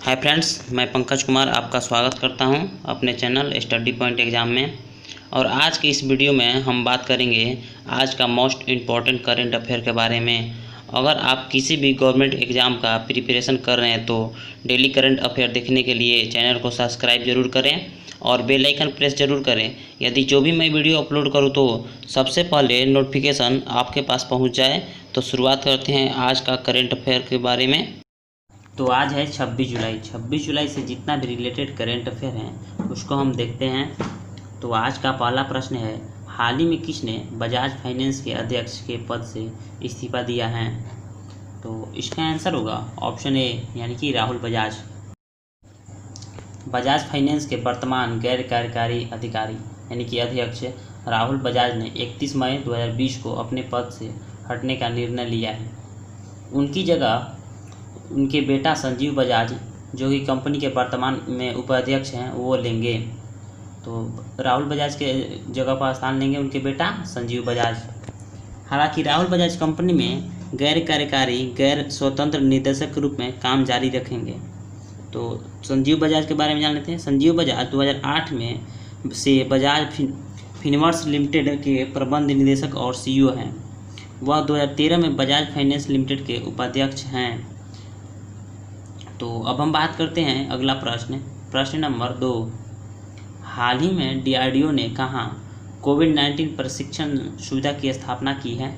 Hi friends, मैं पंकज कुमार आपका स्वागत करता हूं अपने चैनल स्टडी पॉइंट एग्ज़ाम में। और आज की इस वीडियो में हम बात करेंगे आज का मोस्ट इम्पॉर्टेंट करंट अफेयर के बारे में। अगर आप किसी भी गवर्नमेंट एग्ज़ाम का प्रिपरेशन कर रहे हैं तो डेली करंट अफेयर देखने के लिए चैनल को सब्सक्राइब ज़रूर करें और बेल आइकन प्रेस ज़रूर करें। यदि जो भी मैं वीडियो अपलोड करूँ तो सबसे पहले नोटिफिकेशन आपके पास पहुँच जाए। तो शुरुआत करते हैं आज का करंट अफेयर के बारे में। तो आज है 26 जुलाई। 26 जुलाई से जितना भी रिलेटेड करेंट अफेयर हैं उसको हम देखते हैं। तो आज का पहला प्रश्न है, हाल ही में किसने बजाज फाइनेंस के अध्यक्ष के पद से इस्तीफा दिया है? तो इसका आंसर होगा ऑप्शन ए यानी कि राहुल बजाज। बजाज फाइनेंस के वर्तमान गैर कार्यकारी अधिकारी यानी कि अध्यक्ष राहुल बजाज ने 31 मई 2020 को अपने पद से हटने का निर्णय लिया है। उनकी जगह उनके बेटा संजीव बजाज, जो कि कंपनी के वर्तमान में उपाध्यक्ष हैं, वो लेंगे। तो राहुल बजाज के जगह पर स्थान लेंगे उनके बेटा संजीव बजाज। हालांकि राहुल बजाज कंपनी में गैर कार्यकारी गैर स्वतंत्र निदेशक के रूप में काम जारी रखेंगे। तो संजीव बजाज के बारे में जान लेते हैं। संजीव बजाज 2008 में से बजाज फिनवर्स लिमिटेड के प्रबंध निदेशक और सीईओ हैं। वह 2013 में बजाज फाइनेंस लिमिटेड के उपाध्यक्ष हैं। तो अब हम बात करते हैं अगला प्रश्न नंबर 2। हाल ही में डीआरडीओ ने कहाँ कोविड-19 प्रशिक्षण सुविधा की स्थापना की है?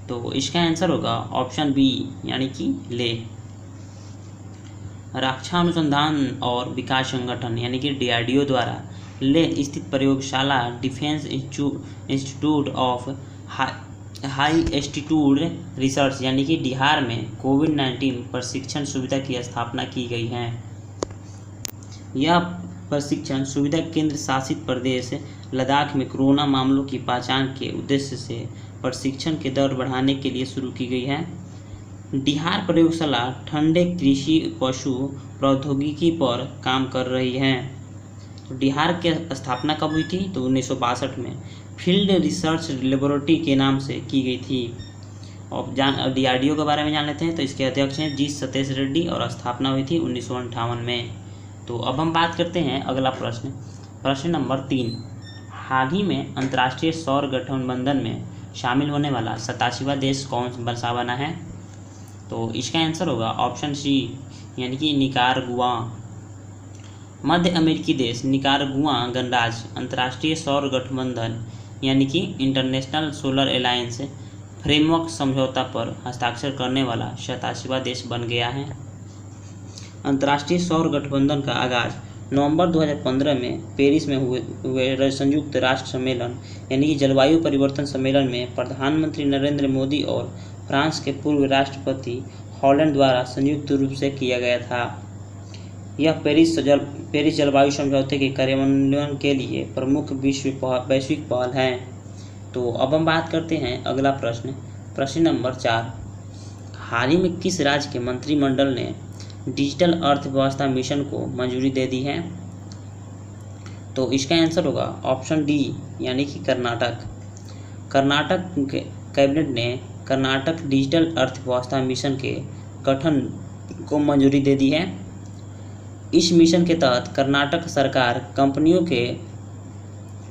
तो इसका आंसर होगा ऑप्शन बी यानी कि ले। रक्षा अनुसंधान और विकास संगठन यानी कि डीआरडीओ द्वारा ले स्थित प्रयोगशाला defence institute of high altitude research यानी कि बिहार में कोविड-19 प्रशिक्षण सुविधा की स्थापना की गई है। यह प्रशिक्षण सुविधा केंद्र शासित प्रदेश लद्दाख में कोरोना मामलों की पहचान के उद्देश्य से प्रशिक्षण के दर बढ़ाने के लिए शुरू की गई है। बिहार प्रयोगशाला ठंडे कृषि पशु प्रौद्योगिकी पर काम कर रही है। तो बिहार की स्थापना कब हुई थी? तो 1962 में फील्ड रिसर्च लेबोरेटरी के नाम से की गई थी। और डीआरडीओ के बारे में जान लेते हैं। तो इसके अध्यक्ष हैं जी सतीश रेड्डी और स्थापना हुई थी 1958 में। तो अब हम बात करते हैं अगला प्रश्न नंबर 3। हाल ही में अंतर्राष्ट्रीय सौर गठबंधन में शामिल होने वाला 87वां देश कौन सा बना है? तो इसका आंसर होगा ऑप्शन सी यानी कि निकारागुआ। मध्य अमेरिकी देश निकारागुआ गणराज्य अंतर्राष्ट्रीय सौर गठबंधन यानी कि इंटरनेशनल सोलर अलायंस फ्रेमवर्क समझौता पर हस्ताक्षर करने वाला 87वां देश बन गया है। अंतर्राष्ट्रीय सौर गठबंधन का आगाज नवंबर 2015 में पेरिस में हुए संयुक्त राष्ट्र सम्मेलन यानी कि जलवायु परिवर्तन सम्मेलन में प्रधानमंत्री नरेंद्र मोदी और फ्रांस के पूर्व राष्ट्रपति हॉलैंड द्वारा संयुक्त रूप से किया गया था। यह पेरिस जलवायु समझौते के कार्यान्वयन के लिए प्रमुख वैश्विक पहल है। तो अब हम बात करते हैं अगला प्रश्न नंबर 4। हाल ही में किस राज्य के मंत्रिमंडल ने डिजिटल अर्थव्यवस्था मिशन को मंजूरी दे दी है? तो इसका आंसर होगा ऑप्शन डी यानी कि कर्नाटक। कर्नाटक कैबिनेट ने कर्नाटक डिजिटल अर्थव्यवस्था मिशन के गठन को मंजूरी दे दी है। इस मिशन के तहत कर्नाटक सरकार कंपनियों के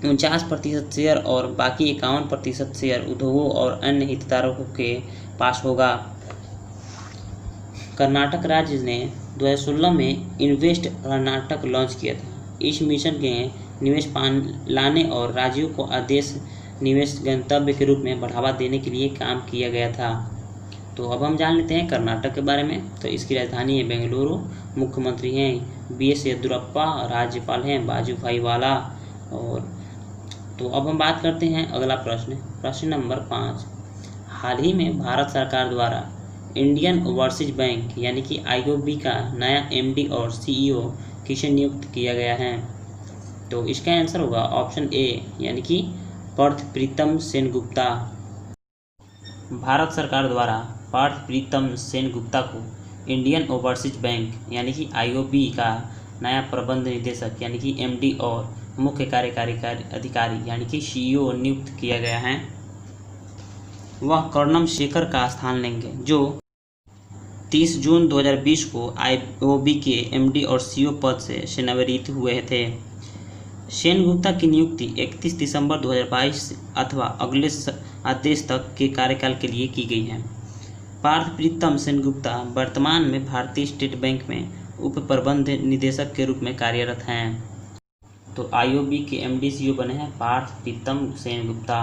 49% शेयर और बाकी 51% शेयर उद्योगों और अन्य हितधारकों के पास होगा। कर्नाटक राज्य ने 2016 में इन्वेस्ट कर्नाटक लॉन्च किया था। इस मिशन के निवेश लाने और राज्यों को आदेश निवेश गंतव्य के रूप में बढ़ावा देने के लिए काम किया गया था। तो अब हम जान लेते हैं कर्नाटक के बारे में। तो इसकी राजधानी है बेंगलुरु, मुख्यमंत्री हैं बीएस येदियुरप्पा, राज्यपाल हैं वाजुभाई वाला। और तो अब हम बात करते हैं अगला प्रश्न नंबर 5। हाल ही में भारत सरकार द्वारा इंडियन ओवरसीज बैंक यानी कि आईओबी का नया एमडी और सीईओ किसे नियुक्त किया गया है? तो इसका आंसर होगा ऑप्शन ए यानी कि पार्थ प्रीतम सेनगुप्ता। भारत सरकार द्वारा पार्थ प्रीतम सेनगुप्ता को इंडियन ओवरसीज बैंक यानी कि आईओबी का नया प्रबंध निदेशक यानी कि एमडी और मुख्य कार्यकारी अधिकारी यानी कि सीईओ नियुक्त किया गया है। वह कर्णम शेखर का स्थान लेंगे जो 30 जून 2020 को आईओबी के एमडी और सीईओ पद से सेवानिवृत्त हुए थे। सेनगुप्ता की नियुक्ति 31 दिसंबर 2022 अथवा अगले आदेश तक के कार्यकाल के लिए की गई है। पार्थ प्रीतम सेनगुप्ता वर्तमान में भारतीय स्टेट बैंक में उप प्रबंध निदेशक के रूप में कार्यरत हैं। तो आईओबी के एमडी सीईओ बने हैं पार्थ प्रीतम सेनगुप्ता।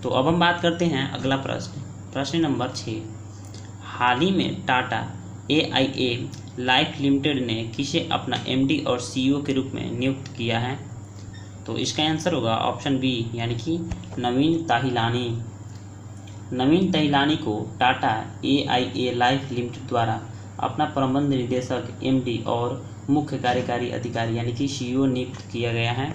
तो अब हम बात करते हैं अगला प्रश्न नंबर 6। हाल ही में टाटा एआईए लाइफ लिमिटेड ने किसे अपना एमडी और सीईओ के रूप में नियुक्त किया है? तो इसका आंसर होगा ऑप्शन बी यानी कि नवीन ताहिलानी। नवीन ताहिलानी को टाटा एआईए लाइफ लिमिटेड द्वारा अपना प्रबंध निदेशक एमडी और मुख्य कार्यकारी अधिकारी यानी कि सीईओ नियुक्त किया गया है।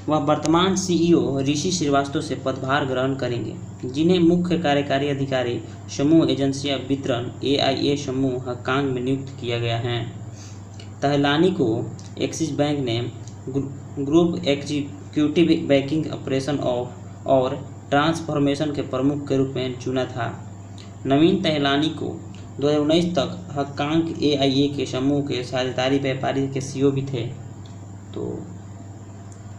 वह वर्तमान सीईओ ऋषि श्रीवास्तव से पदभार ग्रहण करेंगे, जिन्हें मुख्य कार्यकारी अधिकारी समूह एजेंसियां वितरण एआईए समूह हकांग में नियुक्त किया गया है। ताहिलानी को एक्सिस बैंक ने ग्रुप एग्जीक्यूटिव बैंकिंग ऑपरेशन और ट्रांसफॉर्मेशन के प्रमुख के रूप में चुना था। नवीन ताहिलानी को 2019 तक हकांग एआईए के समूह के साझेदारी व्यापारी के सीईओ भी थे। तो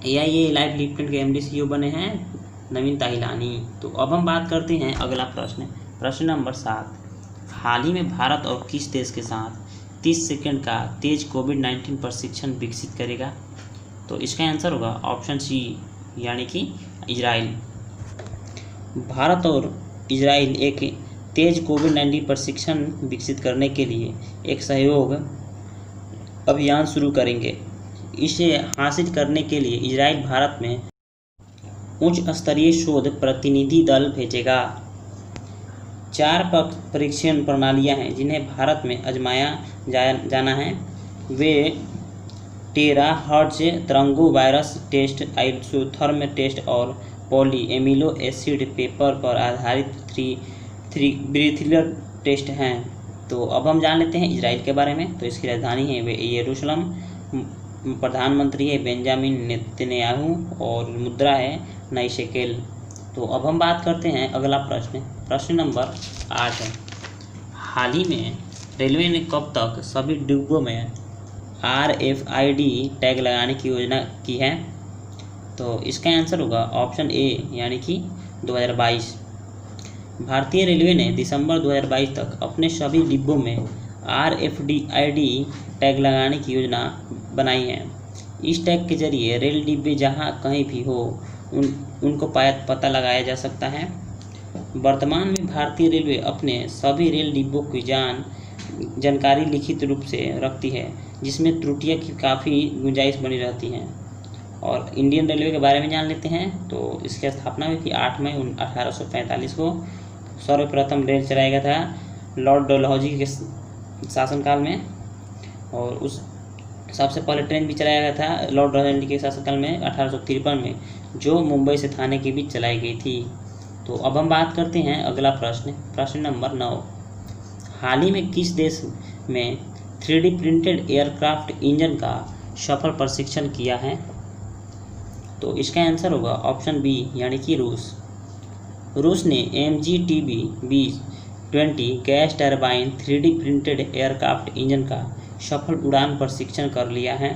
एआईए लाइफ लिमिटेड के एमडी सीईओ बने हैं नवीन ताहिलानी। तो अब हम बात करते हैं अगला प्रश्न नंबर 7। हाल ही में भारत और किस देश के साथ 30 सेकंड का तेज कोविड-19 प्रशिक्षण विकसित करेगा? तो इसका आंसर होगा ऑप्शन सी यानी कि इजराइल। भारत और इजराइल एक तेज कोविड-19 प्रशिक्षण विकसित करने के लिए एक सहयोग अभियान शुरू करेंगे। इसे हासिल करने के लिए इजराइल भारत में उच्च स्तरीय शोध प्रतिनिधि दल भेजेगा। 4 परीक्षण प्रणालियां हैं जिन्हें भारत में आजमाया जाना है। वे टेराहर्ट्ज तरंगों वायरस टेस्ट, आइसोथर्म टेस्ट और पॉली एमिनो एसिड पेपर पर आधारित ब्रीथिलर टेस्ट हैं। तो अब हम जान लेते हैं इजराइल के बारे में। तो इसकी राजधानी है वे यरूशलेम, प्रधानमंत्री है बेंजामिन नेतन्याहू और मुद्रा है नई शेकेल। तो अब हम बात करते हैं अगला प्रश्न नंबर 8 है। हाल ही में रेलवे ने कब तक सभी डिब्बों में RFID टैग लगाने की योजना की है? तो इसका आंसर होगा ऑप्शन ए यानी कि 2022। भारतीय रेलवे ने दिसंबर 2022 तक अपने सभी डिब्बों में RFID टैग लगाने की योजना बनाई है। इस टैग के जरिए रेल डिब्बे जहां कहीं भी हो उनको पता लगाया जा सकता है। वर्तमान में भारतीय रेलवे अपने सभी रेल डिब्बों की जानकारी लिखित रूप से रखती है, जिसमें त्रुटियां की काफ़ी गुंजाइश बनी रहती हैं। और इंडियन रेलवे के बारे में जान लेते हैं। तो इसकी स्थापना हुई थी 8 मई 1845 को। सर्वप्रथम रेल चलाया गया था लॉर्ड डलहौजी के शासनकाल में, और उस सबसे पहले ट्रेन भी चलाया गया था लॉर्ड डलहौजी के शासनकाल में 1853 में, जो मुंबई से थाने के बीच चलाई गई थी। तो अब हम बात करते हैं अगला प्रश्न नंबर 9। हाल ही में किस देश में 3D प्रिंटेड एयरक्राफ्ट इंजन का सफल प्रशिक्षण किया है? तो इसका आंसर होगा ऑप्शन बी यानी कि रूस ने MGTB B-20 gas turbine 3D printed aircraft engine का सफल उड़ान प्रशिक्षण कर लिया है।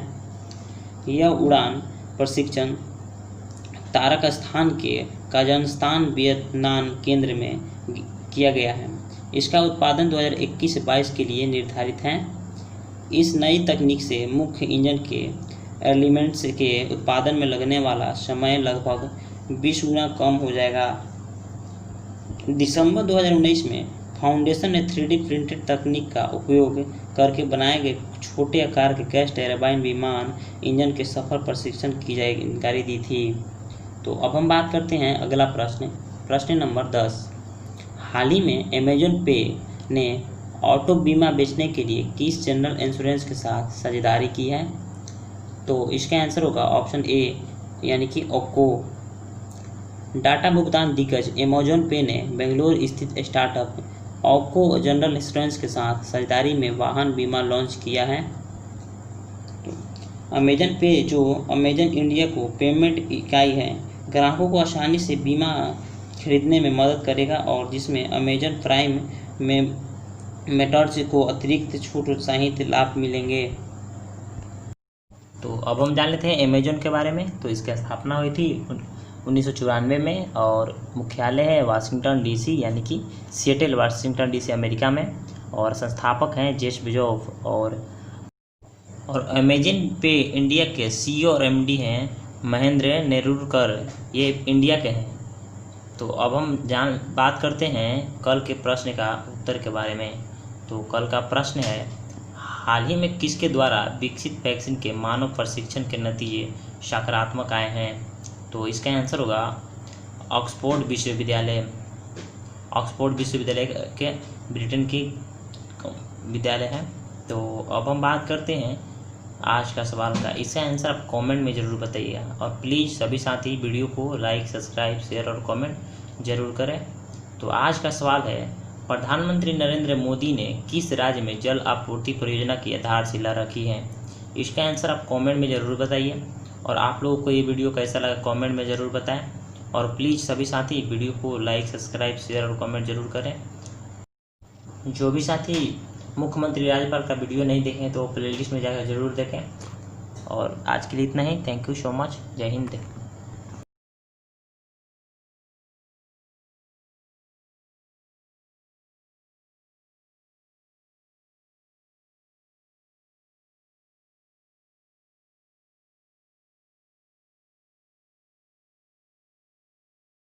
यह उड़ान प्रशिक्षण तारक स्थान के कजाकिस्तान वियतनाम केंद्र में किया गया है। इसका उत्पादन 2021-22 के लिए निर्धारित है। इस नई तकनीक से मुख्य इंजन के एलिमेंट्स के उत्पादन में लगने वाला समय लगभग 20 गुना कम हो जाएगा। दिसंबर 2019 में फाउंडेशन ने 3D प्रिंटेड तकनीक का उपयोग करके बनाए गए छोटे आकार के गैस टरबाइन विमान इंजन के सफल प्रशिक्षण की जानकारी दी थी। तो अब हम बात करते हैं अगला प्रश्न नंबर 10। हाल ही में अमेजन पे ने ऑटो बीमा बेचने के लिए किस जनरल इंश्योरेंस के साथ साझेदारी की है? तो इसका आंसर होगा ऑप्शन ए यानी कि ओक्को। डाटा भुगतान दिग्गज अमेजन पे ने बेंगलुरु स्थित स्टार्टअप ओक्को जनरल इंश्योरेंस के साथ साझेदारी में वाहन बीमा लॉन्च किया है। तो अमेजन पे जो अमेजन इंडिया को पेमेंट इकाई है, ग्राहकों को आसानी से बीमा खरीदने में मदद करेगा, और जिसमें अमेजन प्राइम मेथड्स को अतिरिक्त छूट उत्साहित लाभ मिलेंगे। तो अब हम जान लेते हैं अमेजोन के बारे में। तो इसकी स्थापना हुई थी 1994 में और मुख्यालय है वाशिंगटन डीसी यानी कि सिएटल वाशिंगटन डीसी अमेरिका में। और संस्थापक हैं जेफ बेजोस और अमेजन पे इंडिया के सीईओ और एमडी हैं महेंद्र नेरुरकर, ये इंडिया के हैं। तो अब हम बात करते हैं कल के प्रश्न का उत्तर के बारे में। तो कल का प्रश्न है, हाल ही में किसके द्वारा विकसित वैक्सीन के मानव परीक्षण के नतीजे सकारात्मक आए हैं? तो इसका आंसर होगा ऑक्सफोर्ड विश्वविद्यालय। ऑक्सफोर्ड विश्वविद्यालय के ब्रिटेन की विद्यालय है। तो अब हम बात करते हैं आज का सवाल का। इसका आंसर आप कमेंट में ज़रूर बताइएगा और प्लीज़ सभी साथी वीडियो को लाइक, सब्सक्राइब, शेयर और कमेंट जरूर करें। तो आज का सवाल है, प्रधानमंत्री नरेंद्र मोदी ने किस राज्य में जल आपूर्ति परियोजना की आधारशिला रखी है? इसका आंसर आप कमेंट में ज़रूर बताइए। और आप लोगों को ये वीडियो कैसा लगा कमेंट में ज़रूर बताएं। और प्लीज़ सभी साथी वीडियो को लाइक, सब्सक्राइब, शेयर और कमेंट जरूर करें। जो भी साथी मुख्यमंत्री राज्यपाल का वीडियो नहीं देखें तो प्लेलिस्ट में जाकर ज़रूर देखें। और आज के लिए इतना ही। Thank you so much. Jai Hind.